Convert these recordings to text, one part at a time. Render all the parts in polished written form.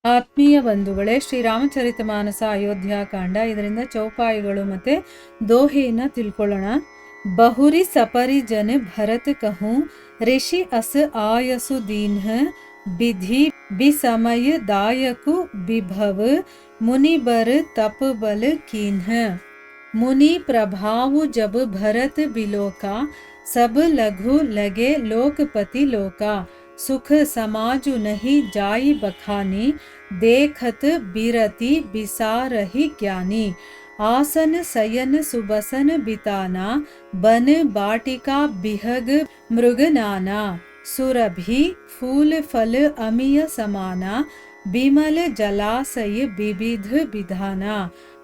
ಆತ್ಮೀಯ ಬಂಧುಗಳೇ, ಶ್ರೀರಾಮಚರಿತ ಮಾನಸ ಅಯೋಧ್ಯಾಕಾಂಡ, ಇದರಿಂದ ಚೌಪಾಯಿಗಳು ಮತ್ತೆ ದೋಹೆಯನ್ನ ತಿಳ್ಕೊಳ್ಳೋಣ. ಬಹುರಿ ಸಪರಿ ಜನ ಭರತ ಕಹೂಂ ಋಷಿ ಅಸ್ ಆಯಸು ದೀನ್ಹ ಬಿಧಿ ಬಿಸಮಯ ದಾಯಕು ಬಿಭವ ಮುನಿ ಬರ್ तप बल कीन्ह। मुनि प्रभाव जब भरत बिलोका सब लघु लगे लोकपति लोका। सुख समाजु नहीं जाई बखानी देखत बिरति बिसारहि ज्ञानी। आसन सयन सुबसन बिताना बन बाटिका बिहग मृगनाना। सुरभि फूल फल अमिय समाना बिमल जलाशय विविध विधाना।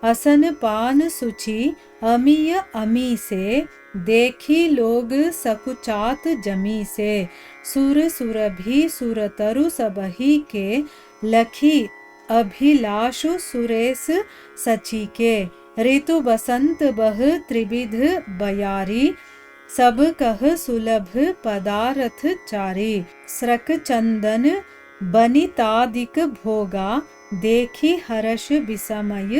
असन पान सुचि अमिय अमी से देखी लोग सकुचात जमी से। सुर सुरभि सुरतरु सबही के लखी अभिलाषु सुरेश सची के। ऋतु बसंत बह त्रिविध बयारी सब कह सुलभ पदारथ चारी। स्रक चंदन बनितादिक भोगा देखी हर्ष विसमय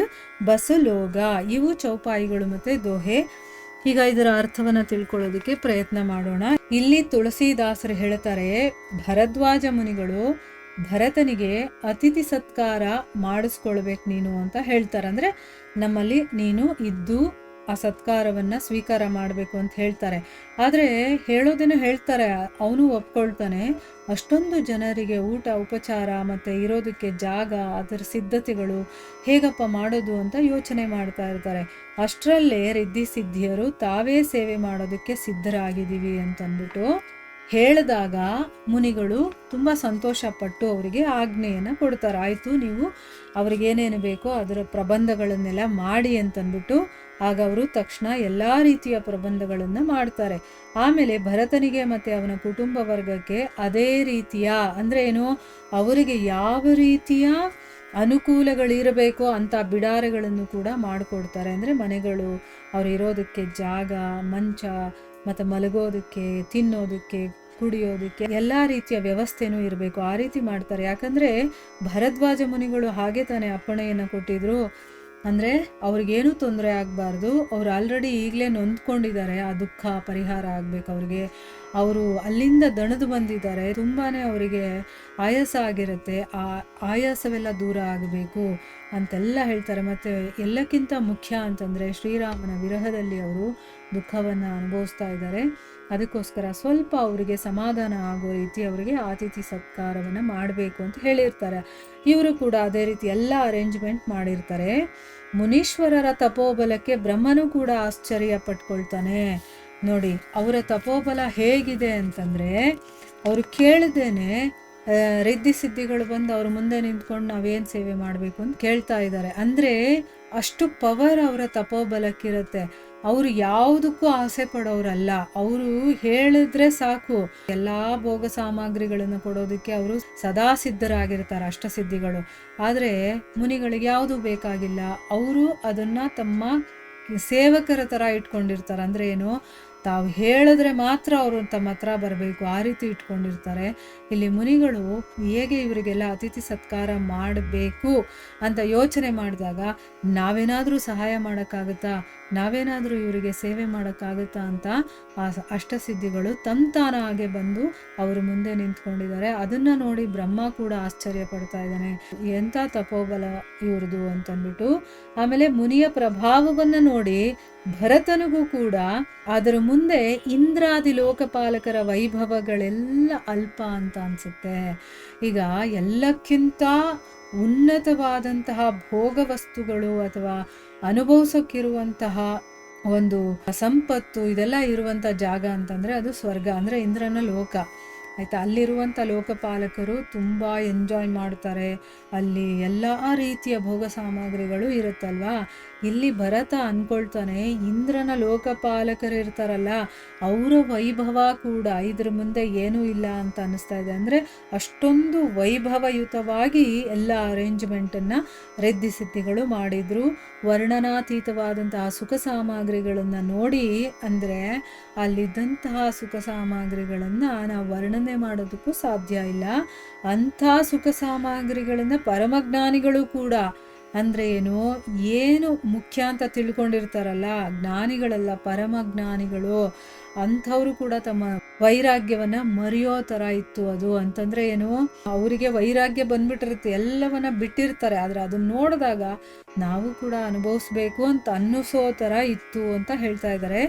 ಬಸಲೋಗ. ಇವು ಚೌಪಾಯಿಗಳು ಮತ್ತೆ ದೋಹೆ. ಈಗ ಇದರ ಅರ್ಥವನ್ನ ತಿಳ್ಕೊಳ್ಳೋದಕ್ಕೆ ಪ್ರಯತ್ನ ಮಾಡೋಣ. ಇಲ್ಲಿ ತುಳಸಿದಾಸರು ಹೇಳ್ತಾರೆ, ಭರದ್ವಾಜ ಮುನಿಗಳು ಭರತನಿಗೆ ಅತಿಥಿ ಸತ್ಕಾರ ಮಾಡಿಸ್ಕೊಳ್ಬೇಕು ನೀನು ಅಂತ ಹೇಳ್ತಾರೆ. ಅಂದ್ರೆ ನಮ್ಮಲ್ಲಿ ನೀನು ಇದ್ದು ಆ ಸತ್ಕಾರವನ್ನ ಸ್ವೀಕಾರ ಮಾಡಬೇಕು ಅಂತ ಹೇಳ್ತಾರೆ. ಆದರೆ ಹೇಳೋದೇನೋ ಹೇಳ್ತಾರೆ, ಅವನು ಒಪ್ಕೊಳ್ತಾನೆ. ಅಷ್ಟೊಂದು ಜನರಿಗೆ ಊಟ ಉಪಚಾರ ಮತ್ತು ಇರೋದಕ್ಕೆ ಜಾಗ, ಅದರ ಸಿದ್ಧತೆಗಳು ಹೇಗಪ್ಪ ಮಾಡೋದು ಅಂತ ಯೋಚನೆ ಮಾಡ್ತಾ ಇರ್ತಾರೆ. ಅಷ್ಟರಲ್ಲೇ ರಿದ್ಧಿ ಸಿದ್ಧಿಯರು ತಾವೇ ಸೇವೆ ಮಾಡೋದಕ್ಕೆ ಸಿದ್ಧರಾಗಿದ್ದೀವಿ ಅಂತಂದ್ಬಿಟ್ಟು ಹೇಳಿದಾಗ ಮುನಿಗಳು ತುಂಬ ಸಂತೋಷಪಟ್ಟು ಅವರಿಗೆ ಆಜ್ಞೆಯನ್ನು ಕೊಡ್ತಾರೆ. ಆಯಿತು, ನೀವು ಅವ್ರಿಗೇನೇನು ಬೇಕೋ ಅದರ ಪ್ರಬಂಧಗಳನ್ನೆಲ್ಲ ಮಾಡಿ ಅಂತಂದ್ಬಿಟ್ಟು ಆಗ ಅವರು ತಕ್ಷಣ ಎಲ್ಲ ರೀತಿಯ ಪ್ರಬಂಧಗಳನ್ನು ಮಾಡ್ತಾರೆ. ಆಮೇಲೆ ಭರತನಿಗೆ ಮತ್ತು ಅವನ ಕುಟುಂಬ ವರ್ಗಕ್ಕೆ ಅದೇ ರೀತಿಯ, ಅಂದರೆ ಏನು, ಅವರಿಗೆ ಯಾವ ರೀತಿಯ ಅನುಕೂಲಗಳಿರಬೇಕೋ ಅಂಥ ಬಿಡಾರಗಳನ್ನು ಕೂಡ ಮಾಡಿಕೊಡ್ತಾರೆ. ಅಂದರೆ ಮನೆಗಳು, ಅವ್ರು ಇರೋದಕ್ಕೆ ಜಾಗ, ಮಂಚ ಮತ್ತು ಮಲಗೋದಕ್ಕೆ, ತಿನ್ನೋದಕ್ಕೆ, ಕುಡಿಯೋದಕ್ಕೆ ಎಲ್ಲ ರೀತಿಯ ವ್ಯವಸ್ಥೆನೂ ಇರಬೇಕು. ಆ ರೀತಿ ಮಾಡ್ತಾರೆ. ಯಾಕಂದರೆ ಭರದ್ವಾಜ ಮುನಿಗಳು ಹಾಗೆ ತಾನೇ ಅಪ್ಪಣೆಯನ್ನು ಕೊಟ್ಟಿದ್ರು. ಅಂದರೆ ಅವ್ರಿಗೇನೂ ತೊಂದರೆ ಆಗಬಾರ್ದು. ಅವ್ರು ಆಲ್ರೆಡಿ ಈಗಲೇ ನೊಂದ್ಕೊಂಡಿದ್ದಾರೆ, ಆ ದುಃಖ ಪರಿಹಾರ ಆಗಬೇಕು ಅವ್ರಿಗೆ. ಅವರು ಅಲ್ಲಿಂದ ದಣಿದು ಬಂದಿದ್ದಾರೆ, ತುಂಬಾ ಅವರಿಗೆ ಆಯಾಸ ಆಗಿರುತ್ತೆ. ಆ ಆಯಾಸವೆಲ್ಲ ದೂರ ಆಗಬೇಕು ಅಂತೆಲ್ಲ ಹೇಳ್ತಾರೆ. ಮತ್ತು ಎಲ್ಲಕ್ಕಿಂತ ಮುಖ್ಯ ಅಂತಂದರೆ ಶ್ರೀರಾಮನ ವಿರಹದಲ್ಲಿ ಅವರು ದುಃಖವನ್ನು ಅನುಭವಿಸ್ತಾ ಇದ್ದಾರೆ. ಅದಕ್ಕೋಸ್ಕರ ಸ್ವಲ್ಪ ಅವರಿಗೆ ಸಮಾಧಾನ ಆಗೋ ರೀತಿ ಅವರಿಗೆ ಅತಿಥಿ ಸತ್ಕಾರವನ್ನು ಮಾಡಬೇಕು ಅಂತ ಹೇಳಿರ್ತಾರೆ. ಇವರು ಕೂಡ ಅದೇ ರೀತಿ ಎಲ್ಲ ಅರೇಂಜ್ಮೆಂಟ್ ಮಾಡಿರ್ತಾರೆ. ಮುನೀಶ್ವರರ ತಪೋಬಲಕ್ಕೆ ಬ್ರಹ್ಮನು ಕೂಡ ಆಶ್ಚರ್ಯ ಪಟ್ಕೊಳ್ತಾನೆ. ನೋಡಿ ಅವರ ತಪೋಬಲ ಹೇಗಿದೆ ಅಂತಂದರೆ, ಅವರು ಕೇಳ್ದೇನೆ ರಿದ್ಧಿ ಸಿದ್ಧಿಗಳು ಬಂದು ಅವ್ರ ಮುಂದೆ ನಿಂತ್ಕೊಂಡು ನಾವೇನು ಸೇವೆ ಮಾಡಬೇಕು ಅಂತ ಕೇಳ್ತಾ ಇದ್ದಾರೆ. ಅಂದರೆ ಅಷ್ಟು ಪವರ್ ಅವರ ತಪೋಬಲಕ್ಕಿರುತ್ತೆ. ಅವರು ಯಾವುದಕ್ಕೂ ಆಸೆ ಪಡೋರಲ್ಲ. ಅವರು ಹೇಳಿದ್ರೆ ಸಾಕು, ಎಲ್ಲ ಭೋಗ ಸಾಮಗ್ರಿಗಳನ್ನು ಕೊಡೋದಕ್ಕೆ ಅವರು ಸದಾ ಸಿದ್ಧರಾಗಿರ್ತಾರೆ ಅಷ್ಟಸಿದ್ಧಿಗಳು. ಆದರೆ ಮುನಿಗಳಿಗೆ ಯಾವುದೂ ಬೇಕಾಗಿಲ್ಲ. ಅವರು ಅದನ್ನು ತಮ್ಮ ಸೇವಕರ ಥರ ಇಟ್ಕೊಂಡಿರ್ತಾರೆ. ಅಂದರೆ ಏನು, ತಾವು ಹೇಳಿದ್ರೆ ಮಾತ್ರ ಅವರು ತಮ್ಮ ಹತ್ರ ಬರಬೇಕು, ಆ ರೀತಿ ಇಟ್ಕೊಂಡಿರ್ತಾರೆ. ಇಲ್ಲಿ ಮುನಿಗಳು ಹೇಗೆ ಇವರಿಗೆಲ್ಲ ಅತಿಥಿ ಸತ್ಕಾರ ಮಾಡಬೇಕು ಅಂತ ಯೋಚನೆ ಮಾಡಿದಾಗ, ನಾವೇನಾದರೂ ಸಹಾಯ ಮಾಡೋಕ್ಕಾಗುತ್ತಾ, ನಾವೇನಾದರೂ ಇವರಿಗೆ ಸೇವೆ ಮಾಡೋಕ್ಕಾಗುತ್ತಾ ಅಂತ ಆ ಅಷ್ಟಸಿದ್ಧಿಗಳು ತಾನಾಗೆ ಬಂದು ಅವರು ಮುಂದೆ ನಿಂತ್ಕೊಂಡಿದ್ದಾರೆ. ಅದನ್ನು ನೋಡಿ ಬ್ರಹ್ಮ ಕೂಡ ಆಶ್ಚರ್ಯ ಪಡ್ತಾ ಇದ್ದಾನೆ, ಎಂಥ ತಪೋಬಲ ಇವ್ರದು ಅಂತಂದ್ಬಿಟ್ಟು. ಆಮೇಲೆ ಮುನಿಯ ಪ್ರಭಾವವನ್ನು ನೋಡಿ ಭರತನಿಗೂ ಕೂಡ ಅದರ ಮುಂದೆ ಇಂದ್ರಾದಿ ಲೋಕಪಾಲಕರ ವೈಭವಗಳೆಲ್ಲ ಅಲ್ಪ ಅಂತ ಅನ್ಸುತ್ತೆ. ಈಗ ಎಲ್ಲಕ್ಕಿಂತ ಉನ್ನತವಾದಂತಹ ಭೋಗ ವಸ್ತುಗಳು ಅಥವಾ ಅನುಭವಿಸೋಕ್ಕಿರುವಂತಹ ಒಂದು ಸಂಪತ್ತು ಇದೆಲ್ಲ ಇರುವಂಥ ಜಾಗ ಅಂತಂದರೆ ಅದು ಸ್ವರ್ಗ, ಅಂದರೆ ಇಂದ್ರನ ಲೋಕ. ಆಯಿತಾ, ಅಲ್ಲಿರುವಂಥ ಲೋಕಪಾಲಕರು ತುಂಬ ಎಂಜಾಯ್ ಮಾಡ್ತಾರೆ. ಅಲ್ಲಿ ಎಲ್ಲ ರೀತಿಯ ಭೋಗ ಸಾಮಗ್ರಿಗಳು ಇರುತ್ತಲ್ವಾ. ಇಲ್ಲಿ ಭರತ ಅಂದ್ಕೊಳ್ತಾನೆ, ಇಂದ್ರನ ಲೋಕಪಾಲಕರು ಇರ್ತಾರಲ್ಲ ಅವರ ವೈಭವ ಕೂಡ ಇದ್ರ ಮುಂದೆ ಏನೂ ಇಲ್ಲ ಅಂತ ಅನ್ನಿಸ್ತಾ ಇದೆ. ಅಂದರೆ ಅಷ್ಟೊಂದು ವೈಭವಯುತವಾಗಿ ಎಲ್ಲ ಅರೇಂಜ್ಮೆಂಟನ್ನು ರಿದ್ಧಿ ಸಿದ್ಧಿಗಳು ಮಾಡಿದ್ರು. ವರ್ಣನಾತೀತವಾದಂತಹ ಸುಖ ಸಾಮಗ್ರಿಗಳನ್ನು ನೋಡಿ, ಅಂದರೆ ಅಲ್ಲಿದ್ದಂತಹ ಸುಖ ಸಾಮಗ್ರಿಗಳನ್ನು ನಾವು ವರ್ಣನೆ ಕಲ್ಪನೆ ಮಾಡೋದಕ್ಕೂ ಸಾಧ್ಯ ಇಲ್ಲ. ಅಂಥ ಸುಖ ಸಾಮಗ್ರಿಗಳನ್ನ ಪರಮಜ್ಞಾನಿಗಳು ಕೂಡ, ಅಂದ್ರೆ ಏನು ಮುಖ್ಯ ಅಂತ ತಿಳ್ಕೊಂಡಿರ್ತಾರಲ್ಲ ಜ್ಞಾನಿಗಳೆಲ್ಲ, ಪರಮಜ್ಞಾನಿಗಳು, ಅಂಥವ್ರು ಕೂಡ ತಮ್ಮ ವೈರಾಗ್ಯವನ್ನ ಮರೆಯೋ ತರ ಇತ್ತು ಅದು. ಅಂತಂದ್ರೆ ಅವರಿಗೆ ವೈರಾಗ್ಯ ಬಂದ್ಬಿಟ್ಟಿರುತ್ತೆ, ಎಲ್ಲವನ್ನ ಬಿಟ್ಟಿರ್ತಾರೆ, ಆದ್ರೆ ಅದನ್ನ ನೋಡಿದಾಗ ನಾವು ಕೂಡ ಅನುಭವಿಸ್ಬೇಕು ಅಂತ ಅನ್ನಿಸೋ ತರ ಇತ್ತು ಅಂತ ಹೇಳ್ತಾ ಇದ್ದಾರೆ.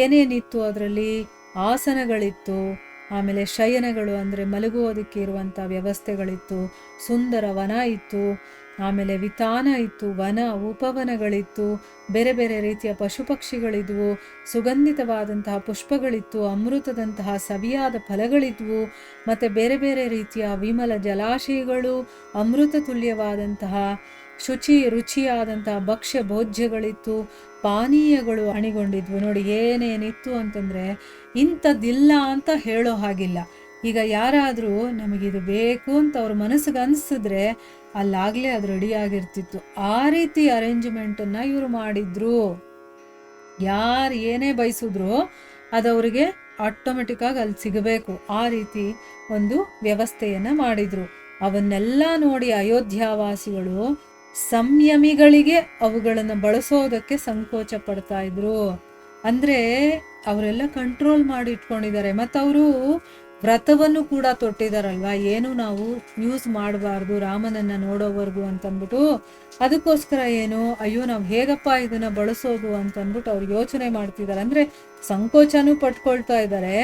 ಏನೇನಿತ್ತು ಅದರಲ್ಲಿ? ಆಸನಗಳಿತ್ತು, ಆಮೇಲೆ ಶಯನಗಳು ಅಂದ್ರೆ ಮಲಗುವುದಕ್ಕೆ ಇರುವಂತ ವ್ಯವಸ್ಥೆಗಳಿತ್ತು, ಸುಂದರ ವನ ಇತ್ತು, ಆಮೇಲೆ ವಿತಾನ ಇತ್ತು, ವನ ಉಪವನಗಳಿತ್ತು, ಬೇರೆ ಬೇರೆ ರೀತಿಯ ಪಶು ಪಕ್ಷಿಗಳಿದ್ವು, ಸುಗಂಧಿತವಾದಂತಹ ಪುಷ್ಪಗಳಿತ್ತು, ಅಮೃತದಂತಹ ಸವಿಯಾದ ಫಲಗಳಿದ್ವು, ಮತ್ತೆ ಬೇರೆ ಬೇರೆ ರೀತಿಯ ವಿಮಲ ಜಲಾಶಯಗಳು, ಅಮೃತ ತುಲ್ಯವಾದಂತಹ ರುಚಿಯಾದಂತಹ ಭಕ್ಷ್ಯ ಭೋಜ್ಯಗಳಿತ್ತು, ಪಾನೀಯಗಳು ಅಣಿಗೊಂಡಿದ್ವು. ನೋಡಿ ಏನೇನಿತ್ತು ಅಂತಂದ್ರೆ ಇಂಥದ್ದಿಲ್ಲ ಅಂತ ಹೇಳೋ ಹಾಗಿಲ್ಲ. ಈಗ ಯಾರಾದರೂ ನಮಗಿದು ಬೇಕು ಅಂತ ಅವ್ರ ಮನಸ್ಸಿಗೆ ಅನಿಸಿದ್ರೆ ಅಲ್ಲಾಗ್ಲೇ ಅದು ರೆಡಿ ಆಗಿರ್ತಿತ್ತು. ಆ ರೀತಿ ಅರೇಂಜ್ಮೆಂಟನ್ನು ಇವರು ಮಾಡಿದ್ರು. ಯಾರು ಏನೇ ಬಯಸಿದ್ರು ಅದವರಿಗೆ ಆಟೋಮೆಟಿಕ್ ಆಗಿ ಅಲ್ಲಿ ಸಿಗಬೇಕು, ಆ ರೀತಿ ಒಂದು ವ್ಯವಸ್ಥೆಯನ್ನ ಮಾಡಿದ್ರು. ಅವನ್ನೆಲ್ಲ ನೋಡಿ ಅಯೋಧ್ಯಾವಾಸಿಗಳು ಸಂಯಮಿಗಳಿಗೆ ಅವುಗಳನ್ನು ಬಳಸೋದಕ್ಕೆ ಸಂಕೋಚ ಪಡ್ತಾ ಇದ್ರು. ಅಂದ್ರೆ ಅವರೆಲ್ಲ ಕಂಟ್ರೋಲ್ ಮಾಡಿ ಇಟ್ಕೊಂಡಿದ್ದಾರೆ. ಮತ್ತವರು ವ್ರತವನ್ನು ಕೂಡ ತೊಟ್ಟಿದಾರಲ್ವಾ, ಏನು ನಾವು ಯೂಸ್ ಮಾಡಬಾರ್ದು ರಾಮನನ್ನ ನೋಡೋವರೆಗೂ ಅಂತಂದ್ಬಿಟ್ಟು. ಅದಕ್ಕೋಸ್ಕರ ಅಯ್ಯೋ ನಾವು ಹೇಗಪ್ಪ ಇದನ್ನ ಬಳಸೋದು ಅಂತಂದ್ಬಿಟ್ಟು ಅವ್ರು ಯೋಚನೆ ಮಾಡ್ತಿದ್ದಾರೆ. ಅಂದ್ರೆ ಸಂಕೋಚನೂ ಪಟ್ಕೊಳ್ತಾ ಇದ್ದಾರೆ.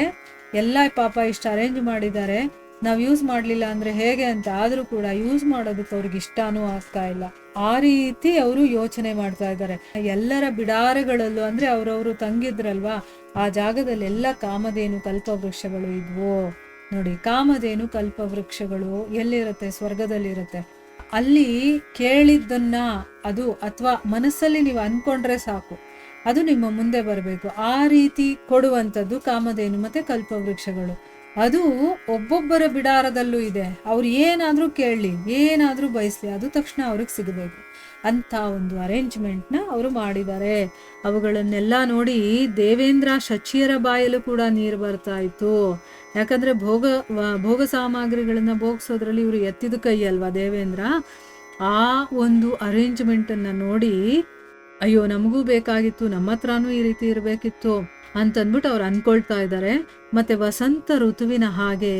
ಎಲ್ಲ ಪಾಪ ಇಷ್ಟು ಅರೇಂಜ್ ಮಾಡಿದ್ದಾರೆ, ನಾವು ಯೂಸ್ ಮಾಡಲಿಲ್ಲ ಅಂದ್ರೆ ಹೇಗೆ ಅಂತ. ಆದ್ರೂ ಕೂಡ ಯೂಸ್ ಮಾಡೋದಕ್ಕೆ ಅವ್ರಿಗೆ ಇಷ್ಟನೂ ಆಗ್ತಾ ಇಲ್ಲ. ಆ ರೀತಿ ಅವರು ಯೋಚನೆ ಮಾಡ್ತಾ ಇದ್ದಾರೆ. ಎಲ್ಲರ ಬಿಡಾರಗಳಲ್ಲೂ ಅಂದ್ರೆ ಅವ್ರವ್ರು ತಂಗಿದ್ರಲ್ವಾ, ಆ ಜಾಗದಲ್ಲೆಲ್ಲ ಕಾಮಧೇನು ಕಲ್ಪವೃಕ್ಷಗಳು ಇದ್ವು. ನೋಡಿ, ಕಾಮಧೇನು ಕಲ್ಪವೃಕ್ಷಗಳು ಎಲ್ಲಿರುತ್ತೆ? ಸ್ವರ್ಗದಲ್ಲಿರುತ್ತೆ. ಅಲ್ಲಿ ಕೇಳಿದ್ದನ್ನ ಅದು ಅಥವಾ ಮನಸ್ಸಲ್ಲಿ ನೀವು ಅನ್ಕೊಂಡ್ರೆ ಸಾಕು, ಅದು ನಿಮ್ಮ ಮುಂದೆ ಬರಬೇಕು. ಆ ರೀತಿ ಕೊಡುವಂಥದ್ದು ಕಾಮಧೇನು ಮತ್ತೆ ಕಲ್ಪವೃಕ್ಷಗಳು. ಅದು ಒಬ್ಬೊಬ್ಬರ ಬಿಡಾರದಲ್ಲೂ ಇದೆ. ಅವ್ರು ಏನಾದ್ರೂ ಕೇಳಲಿ, ಏನಾದ್ರೂ ಬಯಸ್ಲಿ, ಅದು ತಕ್ಷಣ ಅವ್ರಿಗೆ ಸಿಗಬೇಕು ಅಂತ ಒಂದು ಅರೇಂಜ್ಮೆಂಟ್ನ ಅವರು ಮಾಡಿದ್ದಾರೆ. ಅವುಗಳನ್ನೆಲ್ಲ ನೋಡಿ ದೇವೇಂದ್ರ ಶಚಿಯರ ಬಾಯಲ್ಲೂ ಕೂಡ ನೀರು ಬರ್ತಾ ಇತ್ತು. ಯಾಕಂದ್ರೆ ಭೋಗ ಸಾಮಗ್ರಿಗಳನ್ನ ಭೋಗಿಸೋದ್ರಲ್ಲಿ ಇವರು ಎತ್ತಿದ ಕೈ ಅಲ್ವಾ ದೇವೇಂದ್ರ. ಆ ಒಂದು ಅರೇಂಜ್ಮೆಂಟನ್ನು ನೋಡಿ ಅಯ್ಯೋ ನಮಗೂ ಬೇಕಾಗಿತ್ತು, ನಮ್ಮ ಹತ್ರನೂ ಈ ರೀತಿ ಇರಬೇಕಿತ್ತು ಅಂತಂದ್ಬಿಟ್ಟು ಅವ್ರು ಅನ್ಕೊಳ್ತಾ ಇದ್ದಾರೆ. ಮತ್ತೆ ವಸಂತ ಋತುವಿನ ಹಾಗೆ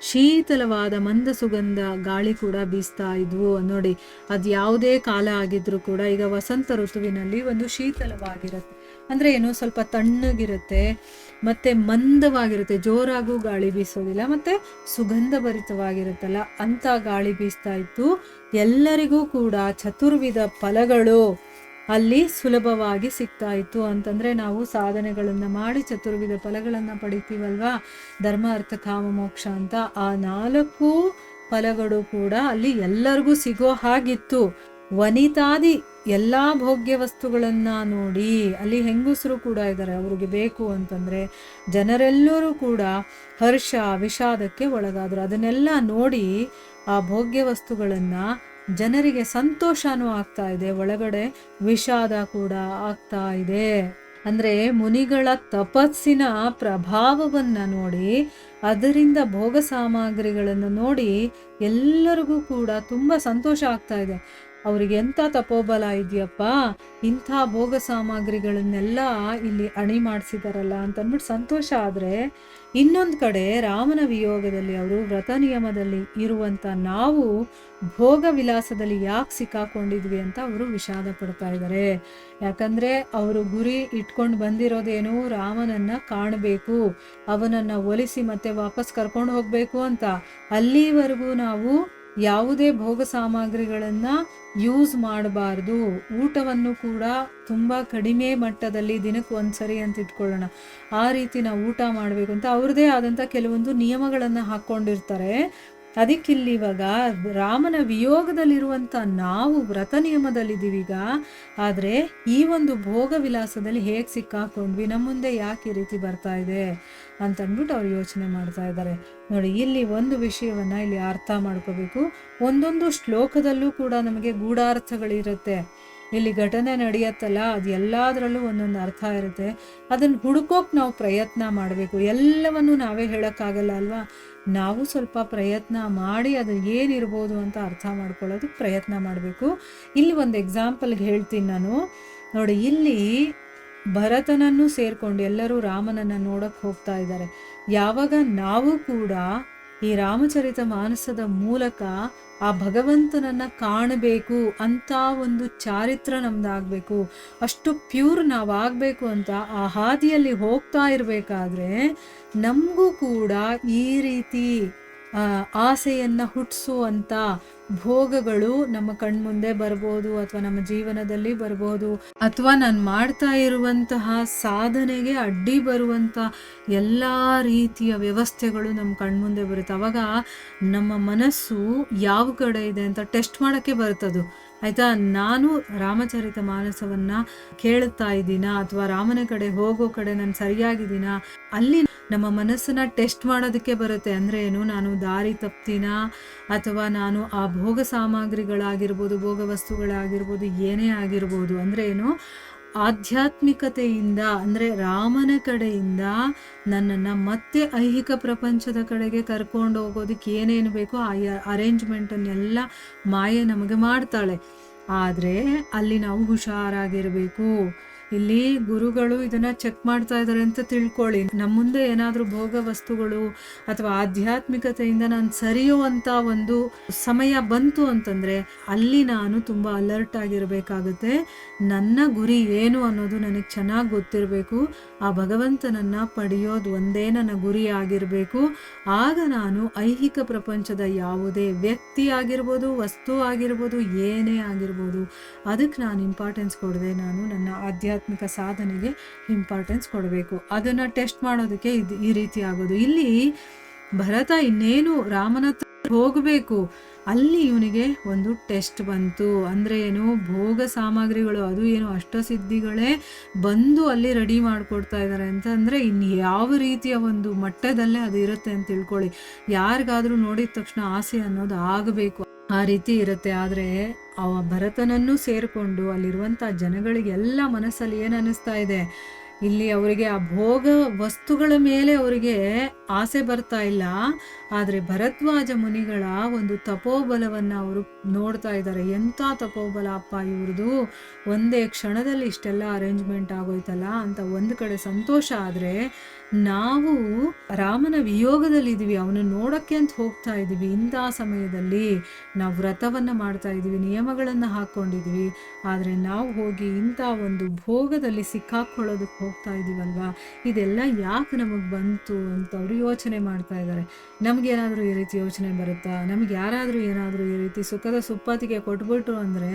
ಶೀತಲವಾದ ಮಂದ ಸುಗಂಧ ಗಾಳಿ ಕೂಡ ಬೀಸ್ತಾ ಇದ್ವು. ನೋಡಿ, ಅದು ಯಾವುದೇ ಕಾಲ ಆಗಿದ್ರು ಕೂಡ ಈಗ ವಸಂತ ಋತುವಿನಲ್ಲಿ ಒಂದು ಶೀತಲವಾಗಿರುತ್ತೆ. ಅಂದ್ರೆ ಸ್ವಲ್ಪ ತಣ್ಣಗಿರುತ್ತೆ, ಮತ್ತೆ ಮಂದವಾಗಿರುತ್ತೆ, ಜೋರಾಗೂ ಗಾಳಿ ಬೀಸೋದಿಲ್ಲ, ಮತ್ತೆ ಸುಗಂಧ ಭರಿತವಾಗಿರುತ್ತಲ್ಲ ಅಂತ ಗಾಳಿ ಬೀಸ್ತಾ ಇತ್ತು. ಎಲ್ಲರಿಗೂ ಕೂಡ ಚತುರ್ವಿಧ ಫಲಗಳು ಅಲ್ಲಿ ಸುಲಭವಾಗಿ ಸಿಗ್ತಾ ಇತ್ತು. ಅಂತಂದ್ರೆ ನಾವು ಸಾಧನೆಗಳನ್ನ ಮಾಡಿ ಚತುರ್ವಿಧ ಫಲಗಳನ್ನ ಪಡಿತೀವಲ್ವಾ, ಧರ್ಮ ಅರ್ಥ ಕಾಮ ಮೋಕ್ಷ ಅಂತ. ಆ 4 ಫಲಗಳು ಕೂಡ ಅಲ್ಲಿ ಎಲ್ಲರಿಗೂ ಸಿಗೋ ಹಾಗಿತ್ತು. ವನಿತಾದಿ ಎಲ್ಲಾ ಭೋಗ್ಯ ವಸ್ತುಗಳನ್ನ ನೋಡಿ ಅಲ್ಲಿ ಹೆಂಗಸರು ಕೂಡ ಇದ್ದಾರೆ, ಅವ್ರಿಗೆ ಬೇಕು ಅಂತಂದ್ರೆ. ಜನರೆಲ್ಲರೂ ಕೂಡ ಹರ್ಷ ವಿಷಾದಕ್ಕೆ ಒಳಗಾದ್ರು. ಅದನ್ನೆಲ್ಲ ನೋಡಿ ಆ ಭೋಗ್ಯ ವಸ್ತುಗಳನ್ನ ಜನರಿಗೆ ಸಂತೋಷನೂ ಆಗ್ತಾ ಇದೆ, ಒಳಗಡೆ ವಿಷಾದ ಕೂಡ ಆಗ್ತಾ ಇದೆ. ಅಂದ್ರೆ ಮುನಿಗಳ ತಪಸ್ಸಿನ ಪ್ರಭಾವವನ್ನ ನೋಡಿ, ಅದರಿಂದ ಭೋಗ ಸಾಮಗ್ರಿಗಳನ್ನು ನೋಡಿ ಎಲ್ಲರಿಗೂ ಕೂಡ ತುಂಬಾ ಸಂತೋಷ ಆಗ್ತಾ ಇದೆ. ಅವ್ರಿಗೆ ಎಂಥ ತಪೋಬಲ ಇದೆಯಪ್ಪ, ಇಂಥ ಭೋಗ ಸಾಮಗ್ರಿಗಳನ್ನೆಲ್ಲ ಇಲ್ಲಿ ಅಣಿ ಮಾಡಿಸಿದಾರಲ್ಲ ಅಂತಂದ್ಬಿಟ್ಟು ಸಂತೋಷ. ಆದ್ರೆ ಇನ್ನೊಂದು ಕಡೆ ರಾಮನ ವಿಯೋಗದಲ್ಲಿ ಅವರು ವ್ರತ ನಿಯಮದಲ್ಲಿ ಇರುವಂತ ನಾವು ಭೋಗ ವಿಲಾಸದಲ್ಲಿ ಯಾಕೆ ಸಿಕ್ಕಾಕೊಂಡಿದ್ವಿ ಅಂತ ಅವರು ವಿಷಾದ ಪಡ್ತಾ ಇದ್ದಾರೆ. ಯಾಕಂದ್ರೆ ಅವರು ಗುರಿ ಇಟ್ಕೊಂಡು ಬಂದಿರೋದೇನು, ರಾಮನನ್ನ ಕಾಣಬೇಕು, ಅವನನ್ನ ಒಲಿಸಿ ಮತ್ತೆ ವಾಪಸ್ ಕರ್ಕೊಂಡು ಹೋಗ್ಬೇಕು ಅಂತ. ಅಲ್ಲಿವರೆಗೂ ನಾವು ಯಾವುದೇ ಭೋಗ ಸಾಮಗ್ರಿಗಳನ್ನ ಯೂಸ್ ಮಾಡಬಾರ್ದು. ಊಟವನ್ನು ಕೂಡ ತುಂಬಾ ಕಡಿಮೆ ಮಟ್ಟದಲ್ಲಿ ದಿನಕ್ಕೆ ಒಂದ್ಸರಿ ಅಂತ ಇಟ್ಕೊಳ್ಳೋಣ, ಆ ರೀತಿ ನಾವು ಊಟ ಮಾಡಬೇಕು ಅಂತ ಅವ್ರದೇ ಆದಂತ ಕೆಲವೊಂದು ನಿಯಮಗಳನ್ನ ಹಾಕೊಂಡಿರ್ತಾರೆ. ಅದಕ್ಕಿಲ್ಲಿ ಇವಾಗ ರಾಮನ ವಿಯೋಗದಲ್ಲಿರುವಂತ ನಾವು ವ್ರತ ನಿಯಮದಲ್ಲಿದ್ದೀವೀಗ. ಆದ್ರೆ ಈ ಒಂದು ಭೋಗ ವಿಲಾಸದಲ್ಲಿ ಹೇಗೆ ಸಿಕ್ಕಾಕೊಂಡ್ವಿ, ನಮ್ಮ ಮುಂದೆ ಯಾಕೆ ಈ ರೀತಿ ಬರ್ತಾ ಇದೆ ಅಂತಂದ್ಬಿಟ್ಟು ಅವ್ರು ಯೋಚನೆ ಮಾಡ್ತಾ ಇದ್ದಾರೆ. ನೋಡಿ, ಇಲ್ಲಿ ಒಂದು ವಿಷಯವನ್ನ ಇಲ್ಲಿ ಅರ್ಥ ಮಾಡ್ಕೋಬೇಕು. ಒಂದೊಂದು ಶ್ಲೋಕದಲ್ಲೂ ಕೂಡ ನಮಗೆ ಗೂಢಾರ್ಥಗಳಿರುತ್ತೆ. ಇಲ್ಲಿ ಘಟನೆ ನಡೆಯತ್ತಲ್ಲ, ಅದು ಎಲ್ಲದರಲ್ಲೂ ಒಂದೊಂದು ಅರ್ಥ ಇರುತ್ತೆ. ಅದನ್ನು ಹುಡುಕೋಕೆ ನಾವು ಪ್ರಯತ್ನ ಮಾಡಬೇಕು. ಎಲ್ಲವನ್ನು ನಾವೇ ಹೇಳೋಕ್ಕಾಗಲ್ಲ ಅಲ್ವಾ. ನಾವು ಸ್ವಲ್ಪ ಪ್ರಯತ್ನ ಮಾಡಿ ಅದು ಏನಿರ್ಬೋದು ಅಂತ ಅರ್ಥ ಮಾಡ್ಕೊಳ್ಳೋದಕ್ಕೆ ಪ್ರಯತ್ನ ಮಾಡಬೇಕು. ಇಲ್ಲಿ ಒಂದು ಎಕ್ಸಾಂಪಲ್ಗೆ ಹೇಳ್ತೀನಿ ನಾನು ನೋಡಿ. ಇಲ್ಲಿ ಭರತನನ್ನು ಸೇರಿಕೊಂಡು ಎಲ್ಲರೂ ರಾಮನನ್ನು ನೋಡಕ್ಕೆ ಹೋಗ್ತಾ ಇದ್ದಾರೆ. ಯಾವಾಗ ನಾವು ಕೂಡ ಈ ರಾಮಚರಿತ ಮಾನಸದ ಮೂಲಕ ಆ ಭಗವಂತನನ್ನು ಕಾಣಬೇಕು ಅಂತ ಒಂದು ಚಾರಿತ್ರ ನಮ್ದಾಗಬೇಕು, ಅಷ್ಟು ಪ್ಯೂರ್ ನಾವಾಗಬೇಕು ಅಂತ ಆ ಹಾದಿಯಲ್ಲಿ ಹೋಗ್ತಾ ಇರಬೇಕಾದ್ರೆ ನಮಗೂ ಕೂಡ ಈ ರೀತಿ ಆಸೆಯನ್ನು ಹುಟ್ಟಿಸುವಂಥ ಭೋಗಗಳು ನಮ್ಮ ಕಣ್ಮುಂದೆ ಬರ್ಬೋದು, ಅಥವಾ ನಮ್ಮ ಜೀವನದಲ್ಲಿ ಬರ್ಬೋದು, ಅಥವಾ ನಾನು ಮಾಡ್ತಾ ಇರುವಂತಹ ಸಾಧನೆಗೆ ಅಡ್ಡಿ ಬರುವಂಥ ಎಲ್ಲ ರೀತಿಯ ವ್ಯವಸ್ಥೆಗಳು ನಮ್ಮ ಕಣ್ಮುಂದೆ ಬರುತ್ತೆ. ಅವಾಗ ನಮ್ಮ ಮನಸ್ಸು ಯಾವ ಕಡೆ ಇದೆ ಅಂತ ಟೆಸ್ಟ್ ಮಾಡೋಕ್ಕೆ ಬರ್ತದು. ಆಯಿತಾ, ನಾನು ರಾಮಚರಿತ ಮಾನಸವನ್ನು ಕೇಳುತ್ತಾ ಇದ್ದೀನಾ, ಅಥವಾ ರಾಮನ ಕಡೆ ಹೋಗೋ ಕಡೆ ನಾನು ಸರಿಯಾಗಿದ್ದೀನಾ, ಅಲ್ಲಿ ನಮ್ಮ ಮನಸ್ಸನ್ನು ಟೆಸ್ಟ್ ಮಾಡೋದಕ್ಕೆ ಬರುತ್ತೆ. ಅಂದರೆ ಏನು, ನಾನು ದಾರಿ ತಪ್ತೀನಾ, ಅಥವಾ ನಾನು ಆ ಭೋಗ ಸಾಮಗ್ರಿಗಳಾಗಿರ್ಬೋದು, ಭೋಗ ವಸ್ತುಗಳಾಗಿರ್ಬೋದು, ಏನೇ ಆಗಿರ್ಬೋದು, ಅಂದರೆ ಏನು, ಆಧ್ಯಾತ್ಮಿಕತೆಯಿಂದ ಅಂದರೆ ರಾಮನ ಕಡೆಯಿಂದ ನನ್ನನ್ನು ಮತ್ತೆ ಐಹಿಕ ಪ್ರಪಂಚದ ಕಡೆಗೆ ಕರ್ಕೊಂಡು ಹೋಗೋದಕ್ಕೆ ಏನೇನು ಬೇಕೋ ಆ ಅರೇಂಜ್ಮೆಂಟನ್ನೆಲ್ಲ ಮಾಯೆ ನಮಗೆ ಮಾಡ್ತಾಳೆ. ಆದರೆ ಅಲ್ಲಿ ನಾವು ಹುಷಾರಾಗಿರಬೇಕು. ಇಲ್ಲಿ ಗುರುಗಳು ಇದನ್ನು ಚೆಕ್ ಮಾಡ್ತಾ ಇದ್ದಾರೆ ಅಂತ ತಿಳ್ಕೊಳ್ಳಿ. ನಮ್ಮ ಮುಂದೆ ಏನಾದರೂ ಭೋಗ ವಸ್ತುಗಳು ಅಥವಾ ಆಧ್ಯಾತ್ಮಿಕತೆಯಿಂದ ನಾನು ಸರಿಯುವಂಥ ಒಂದು ಸಮಯ ಬಂತು ಅಂತಂದರೆ ಅಲ್ಲಿ ನಾನು ತುಂಬ ಅಲರ್ಟ್ ಆಗಿರಬೇಕಾಗುತ್ತೆ. ನನ್ನ ಗುರಿ ಏನು ಅನ್ನೋದು ನನಗೆ ಚೆನ್ನಾಗಿ ಗೊತ್ತಿರಬೇಕು. ಆ ಭಗವಂತನನ್ನು ಪಡೆಯೋದು ಒಂದೇ ನನ್ನ ಗುರಿ ಆಗಿರಬೇಕು. ಆಗ ನಾನು ಐಹಿಕ ಪ್ರಪಂಚದ ಯಾವುದೇ ವ್ಯಕ್ತಿ ಆಗಿರ್ಬೋದು, ವಸ್ತು ಆಗಿರ್ಬೋದು, ಏನೇ ಆಗಿರ್ಬೋದು, ಅದಕ್ಕೆ ನಾನು ಇಂಪಾರ್ಟೆನ್ಸ್ ಕೊಡದೆ ನಾನು ನನ್ನ ಆಧ್ಯಾತ್ಮಿಕ ಸಾಧನೆಗೆ ಇಂಪಾರ್ಟೆನ್ಸ್ ಕೊಡಬೇಕು. ಅದನ್ನು ಟೆಸ್ಟ್ ಮಾಡೋದಕ್ಕೆ ಈ ರೀತಿ ಆಗೋದು. ಇಲ್ಲಿ ಭರತ ಇನ್ನೇನು ರಾಮನ ಹತ್ರ ಹೋಗಬೇಕು, ಅಲ್ಲಿ ಇವನಿಗೆ ಒಂದು ಟೆಸ್ಟ್ ಬಂತು. ಅಂದರೆ ಏನು, ಭೋಗ ಸಾಮಗ್ರಿಗಳು, ಅದು ಏನು ಅಷ್ಟಸಿದ್ಧಿಗಳೇ ಬಂದು ಅಲ್ಲಿ ರೆಡಿ ಮಾಡಿಕೊಡ್ತಾ ಇದ್ದಾರೆ ಅಂತ ಅಂದರೆ ಇನ್ನು ಯಾವ ರೀತಿಯ ಒಂದು ಮಟ್ಟದಲ್ಲೇ ಅದು ಇರುತ್ತೆ ಅಂತ ತಿಳ್ಕೊಳ್ಳಿ. ಯಾರಿಗಾದರೂ ನೋಡಿದ ತಕ್ಷಣ ಆಸೆ ಅನ್ನೋದು ಆಗಬೇಕು, ಆ ರೀತಿ ಇರುತ್ತೆ. ಆದರೆ ಆ ಭರತನನ್ನು ಸೇರಿಕೊಂಡು ಅಲ್ಲಿರುವಂಥ ಜನಗಳಿಗೆಲ್ಲ ಮನಸ್ಸಲ್ಲಿ ಏನು ಅನ್ನಿಸ್ತಾ ಇದೆ, ಇಲ್ಲಿ ಅವರಿಗೆ ಆ ಭೋಗ ವಸ್ತುಗಳ ಮೇಲೆ ಅವರಿಗೆ ಆಸೆ ಬರ್ತಾ ಇಲ್ಲ. ಆದರೆ ಭರದ್ವಾಜ ಮುನಿಗಳ ಒಂದು ತಪೋಬಲವನ್ನು ಅವರು ನೋಡ್ತಾ ಇದ್ದಾರೆ. ಎಂಥ ತಪೋಬಲ ಅಪ್ಪ ಇವ್ರದ್ದು, ಒಂದೇ ಕ್ಷಣದಲ್ಲಿ ಇಷ್ಟೆಲ್ಲ ಅರೇಂಜ್ಮೆಂಟ್ ಆಗೋಯ್ತಲ್ಲ ಅಂತ ಒಂದು ಕಡೆ ಸಂತೋಷ. ಆದರೆ ನಾವು ರಾಮನ ವಿಯೋಗದಲ್ಲಿದ್ದೀವಿ, ಅವನು ನೋಡೋಕ್ಕೆ ಅಂತ ಹೋಗ್ತಾ ಇದ್ದೀವಿ. ಇಂಥ ಸಮಯದಲ್ಲಿ ನಾವು ವ್ರತವನ್ನು ಮಾಡ್ತಾ ಇದ್ದೀವಿ, ನಿಯಮಗಳನ್ನು ಹಾಕ್ಕೊಂಡಿದ್ದೀವಿ. ಆದರೆ ನಾವು ಹೋಗಿ ಇಂಥ ಒಂದು ಭೋಗದಲ್ಲಿ ಸಿಕ್ಕಾಕೊಳ್ಳೋದಕ್ಕೆ ಹೋಗ್ತಾ ಇದ್ದೀವಲ್ವಾ, ಇದೆಲ್ಲ ಯಾಕೆ ನಮಗೆ ಬಂತು ಅಂತ ಅವರು ಯೋಚನೆ ಮಾಡ್ತಾ ಇದ್ದಾರೆ. ನಮಗೇನಾದರೂ ಈ ರೀತಿ ಯೋಚನೆ ಬರುತ್ತಾ? ನಮಗೆ ಯಾರಾದರೂ ಏನಾದರೂ ಈ ರೀತಿ ಸುಖದ ಸುಪ್ಪತ್ತಿಗೆ ಕೊಟ್ಬಿಟ್ರು ಅಂದರೆ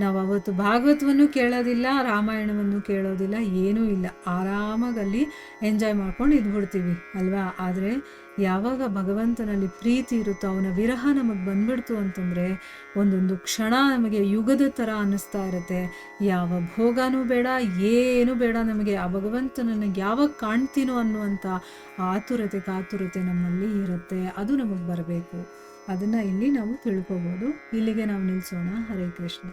ನಾವು ಅವತ್ತು ಭಾಗವತವನ್ನು ಕೇಳೋದಿಲ್ಲ, ರಾಮಾಯಣವನ್ನು ಕೇಳೋದಿಲ್ಲ, ಏನೂ ಇಲ್ಲ, ಆರಾಮಾಗಲ್ಲಿ ಎಂಜಾಯ್ ಮಾಡ್ಕೊಂಡು ಇದ್ಬಿಡ್ತೀವಿ ಅಲ್ವಾ. ಆದರೆ ಯಾವಾಗ ಭಗವಂತನಲ್ಲಿ ಪ್ರೀತಿ ಇರುತ್ತೋ, ಅವನ ವಿರಹ ನಮಗೆ ಬಂದ್ಬಿಡ್ತು ಅಂತಂದರೆ ಒಂದೊಂದು ಕ್ಷಣ ನಮಗೆ ಯುಗದ ಥರ ಅನ್ನಿಸ್ತಾ ಇರುತ್ತೆ. ಯಾವ ಭೋಗನೂ ಬೇಡ, ಏನೂ ಬೇಡ, ನಮಗೆ ಆ ಭಗವಂತನನ್ನು ಯಾವಾಗ ಕಾಣ್ತೀನೋ ಅನ್ನುವಂಥ ಕಾತುರತೆ ನಮ್ಮಲ್ಲಿ ಇರುತ್ತೆ. ಅದು ನಮಗೆ ಬರಬೇಕು. ಅದನ್ನು ಇಲ್ಲಿ ನಾವು ತಿಳ್ಕೊಬೋದು. ಇಲ್ಲಿಗೆ ನಾವು ನಿಲ್ಲಿಸೋಣ. ಹರೇ ಕೃಷ್ಣ.